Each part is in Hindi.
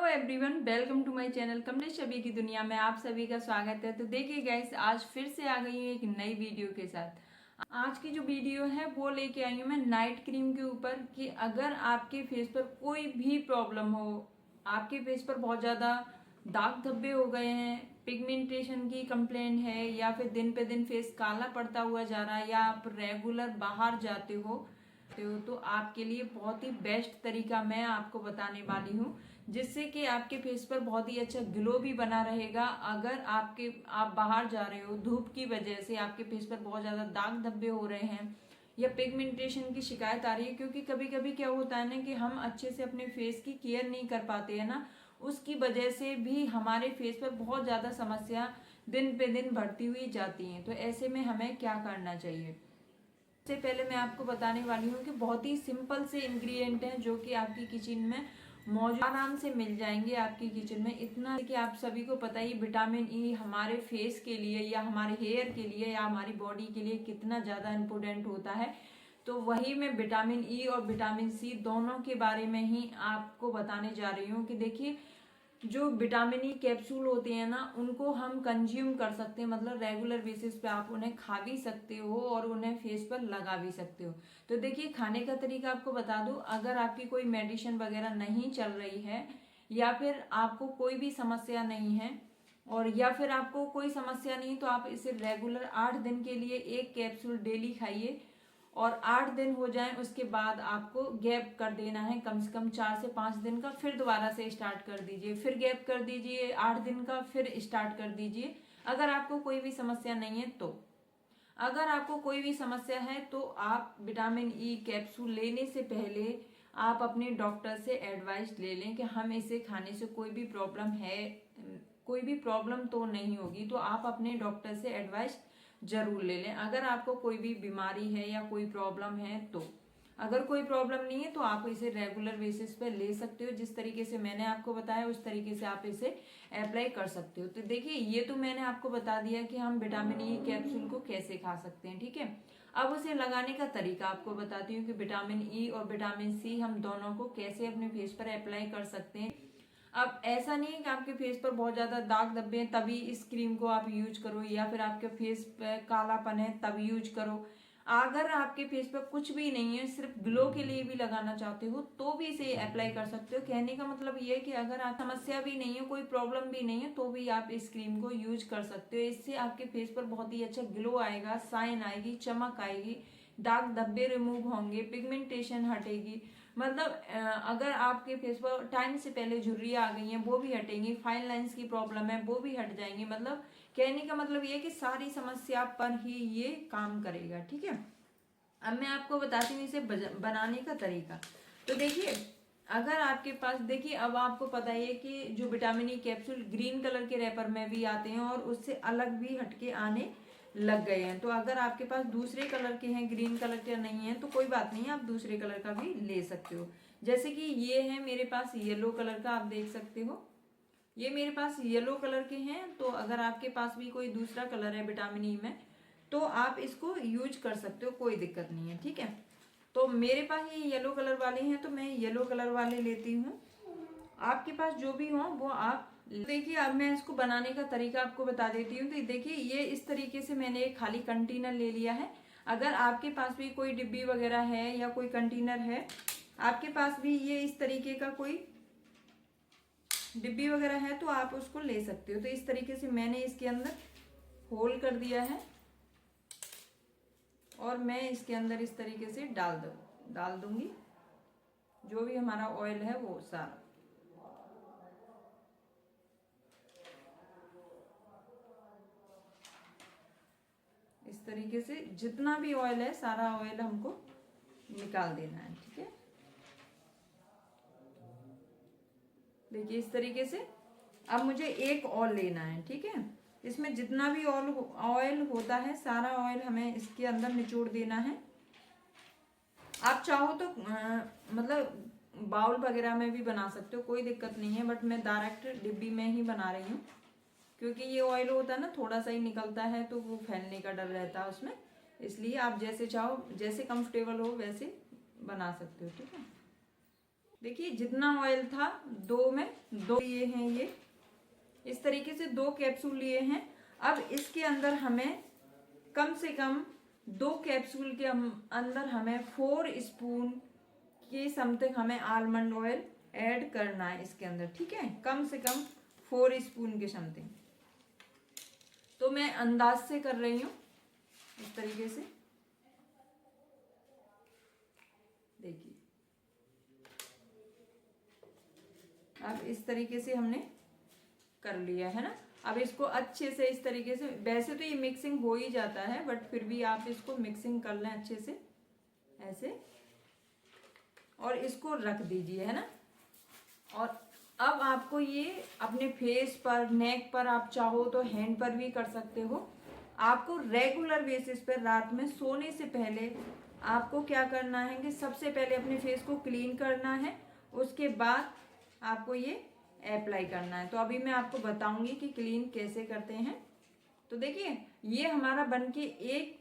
Everyone, welcome to my channel Kamlesh Chhavi की दुनिया में आप सभी का स्वागत है। तो देखिए गाइस, आज फिर से आ गई हूँ एक नई वीडियो के साथ। आज की जो वीडियो है वो लेके आई हूँ मैं नाइट क्रीम के ऊपर कि अगर आपके फेस पर कोई भी प्रॉब्लम हो, आपके फेस पर बहुत ज़्यादा दाग धब्बे हो गए हैं, पिगमेंटेशन की कंप्लेन है, या फिर दिन पे दिन फेस काला पड़ता हुआ जा रहा है, या आप रेगुलर बाहर जाते हो तो आपके लिए बहुत ही बेस्ट तरीका मैं आपको बताने वाली हूँ, जिससे कि आपके फेस पर बहुत ही अच्छा ग्लो भी बना रहेगा। अगर आप बाहर जा रहे हो, धूप की वजह से आपके फेस पर बहुत ज्यादा दाग धब्बे हो रहे हैं या पिगमेंटेशन की शिकायत आ रही है, क्योंकि कभी कभी क्या होता है ना कि हम अच्छे से अपने फेस की केयर नहीं कर पाते हैं ना, उसकी वजह से भी हमारे फेस पर बहुत ज्यादा समस्या दिन पे दिन बढ़ती हुई जाती हैं। तो ऐसे में हमें क्या करना चाहिए? सबसे पहले मैं आपको बताने वाली हूँ कि बहुत ही सिंपल से इंग्रेडिएंट हैं जो कि आपकी किचन में मौजूद आराम से मिल जाएंगे आपकी किचन में। इतना कि आप सभी को पता ही विटामिन ई हमारे फेस के लिए या हमारे हेयर के लिए या हमारी बॉडी के लिए कितना ज़्यादा इम्पोर्टेंट होता है। तो वही मैं विटामिन ई और विटामिन सी दोनों के बारे में ही आपको बताने जा रही हूँ कि देखिए, जो विटामिन ई कैप्सूल होते हैं ना, उनको हम कंज्यूम कर सकते हैं, मतलब रेगुलर बेसिस पे आप उन्हें खा भी सकते हो और उन्हें फेस पर लगा भी सकते हो। तो देखिए, खाने का तरीका आपको बता दूं, अगर आपकी कोई मेडिसिन वगैरह नहीं चल रही है या फिर आपको कोई भी समस्या नहीं है और या फिर आपको कोई समस्या नहीं, तो आप इसे रेगुलर 8 दिन के लिए एक कैप्सूल डेली खाइए और 8 दिन हो जाएं उसके बाद आपको गैप कर देना है कम से कम 4 से 5 दिन का, फिर दोबारा से स्टार्ट कर दीजिए, फिर गैप कर दीजिए 8 दिन का, फिर स्टार्ट कर दीजिए। अगर आपको कोई भी समस्या नहीं है तो अगर आपको कोई भी समस्या है तो आप विटामिन ई कैप्सूल लेने से पहले आप अपने डॉक्टर से एडवाइस ले लें कि हम इसे खाने से कोई भी प्रॉब्लम तो नहीं होगी। तो आप अपने डॉक्टर से एडवाइस जरूर ले लें अगर आपको कोई भी बीमारी है या कोई प्रॉब्लम है तो। अगर कोई प्रॉब्लम नहीं है तो आप इसे रेगुलर बेसिस पे ले सकते हो, जिस तरीके से मैंने आपको बताया उस तरीके से आप इसे अप्लाई कर सकते हो। तो देखिए, ये तो मैंने आपको बता दिया कि हम विटामिन ई कैप्सूल को कैसे खा सकते हैं, ठीक है। अब उसे लगाने का तरीका आपको बताती हूँ कि विटामिन ई और विटामिन सी हम दोनों को कैसे अपने फेस पर अप्लाई कर सकते हैं। अब ऐसा नहीं है कि आपके फेस पर बहुत ज्यादा दाग धब्बे हैं तभी इस क्रीम को आप यूज करो, या फिर आपके फेस पे कालापन है तब यूज करो। अगर आपके फेस पर कुछ भी नहीं है, सिर्फ ग्लो के लिए भी लगाना चाहते हो तो भी इसे अप्लाई कर सकते हो। कहने का मतलब ये है कि अगर आप समस्या भी नहीं है, कोई प्रॉब्लम भी नहीं है, तो भी आप इस क्रीम को यूज कर सकते हो। इससे आपके फेस पर बहुत ही अच्छा ग्लो आएगा, साइन आएगी, चमक आएगी, दाग धब्बे रिमूव होंगे, पिगमेंटेशन हटेगी। मतलब अगर आपके फेस पर टाइम से पहले झुर्रियां आ गई हैं वो भी हटेंगी, फाइन लाइंस की प्रॉब्लम है वो भी हट जाएंगी। मतलब कहने का मतलब ये है कि सारी समस्या पर ही ये काम करेगा, ठीक है। अब मैं आपको बताती हूँ इसे बनाने का तरीका। तो देखिए, अगर आपके पास, देखिए अब आपको पता है कि जो vitamin E capsule green colour के रैपर में भी आते हैं और उससे अलग भी हटके आने लग गए हैं। तो अगर आपके पास दूसरे कलर के हैं, ग्रीन कलर के नहीं है, तो कोई बात नहीं है, आप दूसरे कलर का भी ले सकते हो। जैसे कि ये है मेरे पास येलो कलर का, आप देख सकते हो ये मेरे पास येलो कलर के हैं। तो अगर आपके पास भी कोई दूसरा कलर है विटामिन ई में तो आप इसको यूज कर सकते हो, कोई दिक्कत नहीं है, ठीक है। तो मेरे पास ये येलो कलर वाले हैं तो मैं येलो कलर वाले लेती हूँ। आपके पास जो भी हो वो आप देखिए। अब मैं इसको बनाने का तरीका आपको बता देती हूँ। तो देखिए, ये इस तरीके से मैंने एक खाली कंटेनर ले लिया है। अगर आपके पास भी कोई डिब्बी वगैरह है या कोई कंटेनर है, आपके पास भी ये इस तरीके का कोई डिब्बी वगैरह है तो आप उसको ले सकते हो। तो इस तरीके से मैंने इसके अंदर होल कर दिया है और मैं इसके अंदर इस तरीके से डाल दूंगी जो भी हमारा ऑयल है वो सारा। इस तरीके से जितना भी ऑयल है सारा ऑयल हमको निकाल देना है, ठीक है। देखिए इस तरीके से। अब मुझे एक और लेना है, ठीक है। इसमें जितना भी ऑयल होता है सारा ऑयल हमें इसके अंदर निचोड़ देना है। आप चाहो तो मतलब बाउल वगैरह में भी बना सकते हो, कोई दिक्कत नहीं है, बट मैं डायरेक्ट डिब्बी में ही बना रही हूँ क्योंकि ये ऑयल होता है ना, थोड़ा सा ही निकलता है तो वो फैलने का डर रहता है उसमें। इसलिए आप जैसे चाहो, जैसे कंफर्टेबल हो वैसे बना सकते हो, ठीक है। देखिए जितना ऑयल था 2 में 2 लिए हैं, ये इस तरीके से 2 कैप्सूल लिए हैं। अब इसके अंदर हमें कम से कम 2 कैप्सूल के अंदर हमें 4 स्पून के समथिंग हमें आलमंड ऑयल ऐड करना है इसके अंदर, ठीक है, कम से कम 4 स्पून के समथिंग। तो मैं अंदाज से कर रही हूँ इस तरीके से, देखिए अब इस तरीके से हमने कर लिया है ना। अब इसको अच्छे से इस तरीके से, वैसे तो ये मिक्सिंग हो ही जाता है बट फिर भी आप इसको मिक्सिंग कर लें अच्छे से ऐसे, और इसको रख दीजिए, है ना। और अब आपको ये अपने फेस पर, नेक पर, आप चाहो तो हैंड पर भी कर सकते हो। आपको रेगुलर बेसिस पर रात में सोने से पहले आपको क्या करना है कि सबसे पहले अपने फेस को क्लीन करना है, उसके बाद आपको ये अप्लाई करना है। तो अभी मैं आपको बताऊंगी कि क्लीन कैसे करते हैं। तो देखिए ये हमारा बनके एक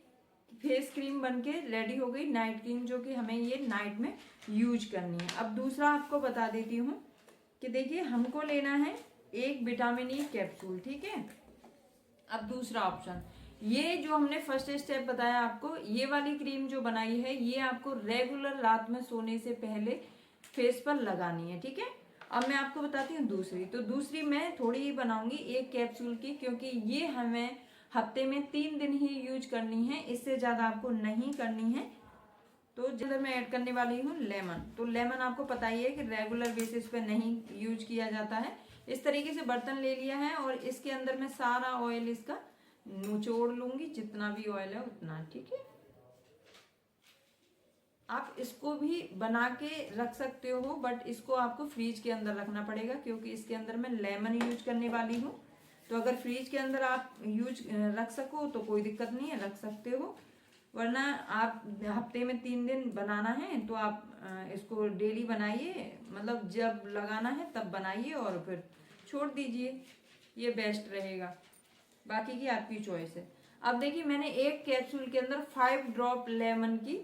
फेस क्रीम बनके रेडी हो गई, नाइट क्रीम, जो कि हमें ये नाइट में यूज करनी है। अब दूसरा आपको बता देती हूँ कि देखिए हमको लेना है एक विटामिन ई कैप्सूल, ठीक है। अब दूसरा ऑप्शन, ये जो हमने फर्स्ट स्टेप बताया आपको, ये वाली क्रीम जो बनाई है ये आपको रेगुलर रात में सोने से पहले फेस पर लगानी है, ठीक है। अब मैं आपको बताती हूँ दूसरी। तो दूसरी मैं थोड़ी ही बनाऊंगी, एक कैप्सूल की, क्योंकि ये हमें हफ्ते में 3 दिन ही यूज करनी है, इससे ज्यादा आपको नहीं करनी है। तो जिधर मैं ऐड करने वाली हूँ लेमन। तो लेमन आपको पता ही है कि रेगुलर बेसिस पे नहीं यूज किया जाता है। इस तरीके से बर्तन ले लिया है और इसके अंदर मैं सारा ऑयल इसका निचोड़ लूंगी, जितना भी ऑयल है उतना, ठीक है। आप इसको भी बना के रख सकते हो बट इसको आपको फ्रीज के अंदर रखना पड़ेगा, क्योंकि इसके अंदर मैं लेमन यूज करने वाली हूँ। तो अगर फ्रीज के अंदर आप यूज रख सको तो कोई दिक्कत नहीं है, रख सकते हो। वरना आप हफ्ते में 3 दिन बनाना है तो आप इसको डेली बनाइए, मतलब जब लगाना है तब बनाइए और फिर छोड़ दीजिए, ये बेस्ट रहेगा। बाकी की आपकी चॉइस है। अब देखिए मैंने एक कैप्सूल के अंदर 5 ड्रॉप लेमन की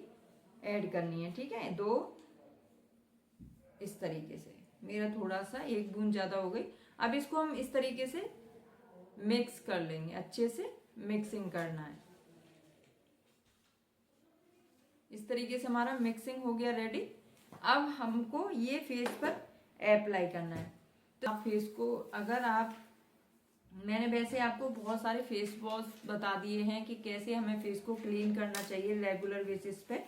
ऐड करनी है, ठीक है। 2 इस तरीके से, मेरा थोड़ा सा 1 बूंद ज्यादा हो गई। अब इसको हम इस तरीके से मिक्स कर लेंगे, अच्छे से मिक्सिंग करना है। इस तरीके से हमारा मिक्सिंग हो गया रेडी। अब हमको ये फेस पर अप्लाई करना है। तो आप फेस को, अगर आप, मैंने वैसे आपको बहुत सारे फेस वॉश बता दिए हैं कि कैसे हमें फेस को क्लीन करना चाहिए रेगुलर बेसिस पे,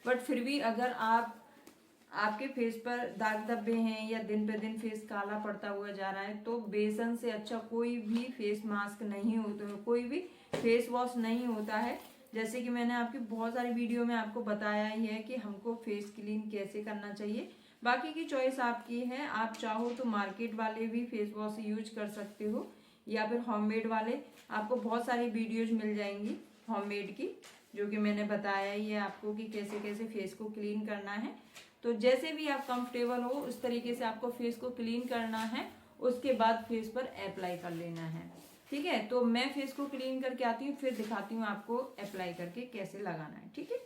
बट फिर भी अगर आपके फेस पर दाग धब्बे हैं या दिन पे दिन फेस काला पड़ता हुआ जा रहा है, तो बेसन से अच्छा कोई भी फेस मास्क नहीं होता, कोई भी फेस वॉश नहीं होता है। जैसे कि मैंने आपकी बहुत सारी वीडियो में आपको बताया ही है कि हमको फेस क्लीन कैसे करना चाहिए। बाकी की चॉइस आपकी है, आप चाहो तो मार्केट वाले भी फेस वॉश यूज कर सकते हो या फिर होममेड वाले। आपको बहुत सारी वीडियोज मिल जाएंगी होममेड की, जो कि मैंने बताया ही है आपको कि कैसे कैसे फेस को क्लीन करना है। तो जैसे भी आप कंफर्टेबल हो उस तरीके से आपको फेस को क्लीन करना है, उसके बाद फेस पर अप्लाई कर लेना है, ठीक है। तो मैं फेस को क्लीन करके आती हूँ, फिर दिखाती हूँ आपको अप्लाई करके कैसे लगाना है, ठीक है।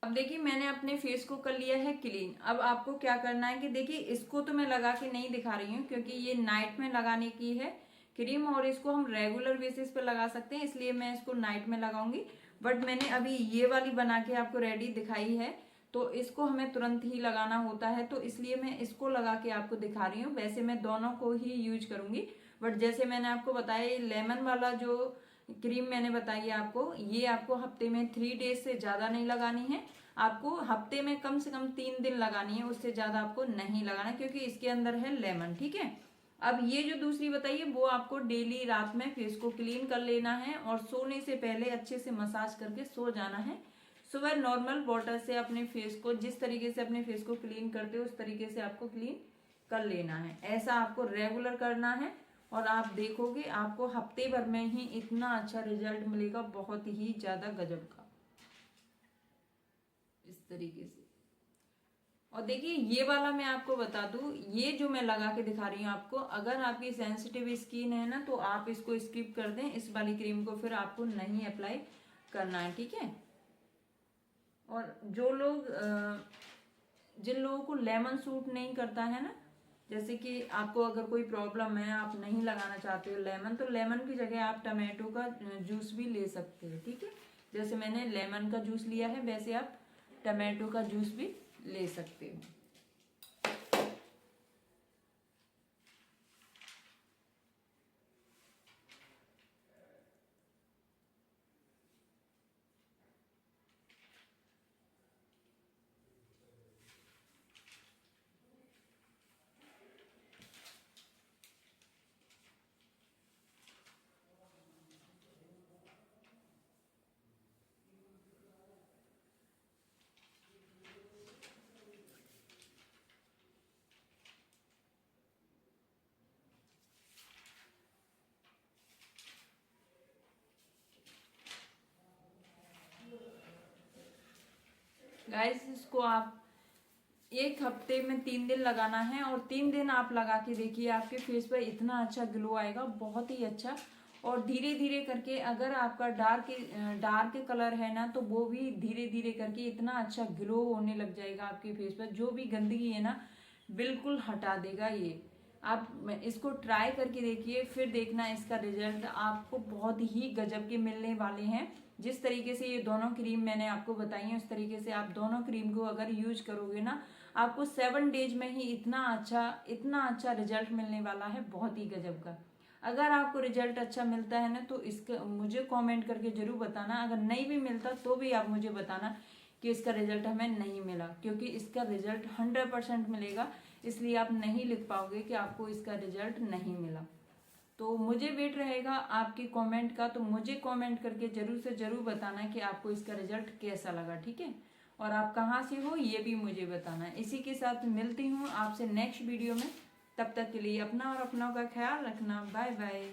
अब देखिए मैंने अपने फेस को कर लिया है क्लीन। अब आपको क्या करना है कि देखिए इसको तो मैं लगा के नहीं दिखा रही हूँ क्योंकि ये नाइट में लगाने की है क्रीम और इसको हम रेगुलर बेसिस पे लगा सकते हैं, इसलिए मैं इसको नाइट में लगाऊंगी। बट मैंने अभी ये वाली बना के आपको रेडी दिखाई है, तो इसको हमें तुरंत ही लगाना होता है, तो इसलिए मैं इसको लगा के आपको दिखा रही हूँ। वैसे मैं दोनों को ही यूज करूंगी, बट जैसे मैंने आपको बताया लेमन वाला जो क्रीम मैंने बताई है आपको, ये आपको हफ्ते में 3 डेज से ज्यादा नहीं लगानी है। आपको हफ्ते में कम से कम 3 दिन लगानी है, उससे ज्यादा आपको नहीं लगाना, क्योंकि इसके अंदर है लेमन, ठीक है। अब ये जो दूसरी बताइए वो आपको डेली रात में फेस को क्लीन कर लेना है और सोने से पहले अच्छे से मसाज करके सो जाना है। सुबह नॉर्मल वाटर से अपने फेस को, जिस तरीके से अपने फेस को क्लीन करते हो उस तरीके से आपको क्लीन कर लेना है। ऐसा आपको रेगुलर करना है और आप देखोगे आपको हफ्ते भर में ही इतना अच्छा रिजल्ट मिलेगा, बहुत ही ज्यादा गजब का, इस तरीके से। और देखिए ये वाला मैं आपको बता दूं, ये जो मैं लगा के दिखा रही हूँ आपको, अगर आपकी सेंसिटिव स्किन है ना तो आप इसको स्किप कर दें, इस वाली क्रीम को फिर आपको नहीं अप्लाई करना है, ठीक है। और जो लोग जिन लोगों को लेमन सूट नहीं करता है ना, जैसे कि आपको अगर कोई प्रॉब्लम है, आप नहीं लगाना चाहते हो लेमन, तो लेमन की जगह आप टमाटो का जूस भी ले सकते हो, ठीक है। जैसे मैंने लेमन का जूस लिया है, वैसे आप टमाटो का जूस भी ले सकते हो। गाइस इसको आप 1 हफ्ते में 3 दिन लगाना है, और 3 दिन आप लगा के देखिए, आपके फेस पर इतना अच्छा ग्लो आएगा, बहुत ही अच्छा। और धीरे धीरे करके अगर आपका डार्क कलर है ना, तो वो भी धीरे धीरे करके इतना अच्छा ग्लो होने लग जाएगा आपके फेस पर, जो भी गंदगी है ना बिल्कुल हटा देगा ये। आप इसको ट्राई करके देखिए, फिर देखना इसका रिजल्ट आपको बहुत ही गजब के मिलने वाले हैं। जिस तरीके से ये दोनों क्रीम मैंने आपको बताई है, उस तरीके से आप दोनों क्रीम को अगर यूज करोगे ना, आपको 7 डेज में ही इतना अच्छा रिजल्ट मिलने वाला है, बहुत ही गजब का। अगर आपको रिजल्ट अच्छा मिलता है ना, तो इसका मुझे कमेंट करके जरूर बताना। अगर नहीं भी मिलता तो भी आप मुझे बताना कि इसका रिजल्ट हमें नहीं मिला, क्योंकि इसका रिजल्ट 100% मिलेगा, इसलिए आप नहीं लिख पाओगे कि आपको इसका रिजल्ट नहीं मिला। तो मुझे वेट रहेगा आपके कमेंट का, तो मुझे कमेंट करके जरूर से जरूर बताना कि आपको इसका रिजल्ट कैसा लगा, ठीक है। और आप कहाँ से हो ये भी मुझे बताना। इसी के साथ मिलती हूँ आपसे नेक्स्ट वीडियो में। तब तक के लिए अपना और अपनों का ख्याल रखना। Bye bye.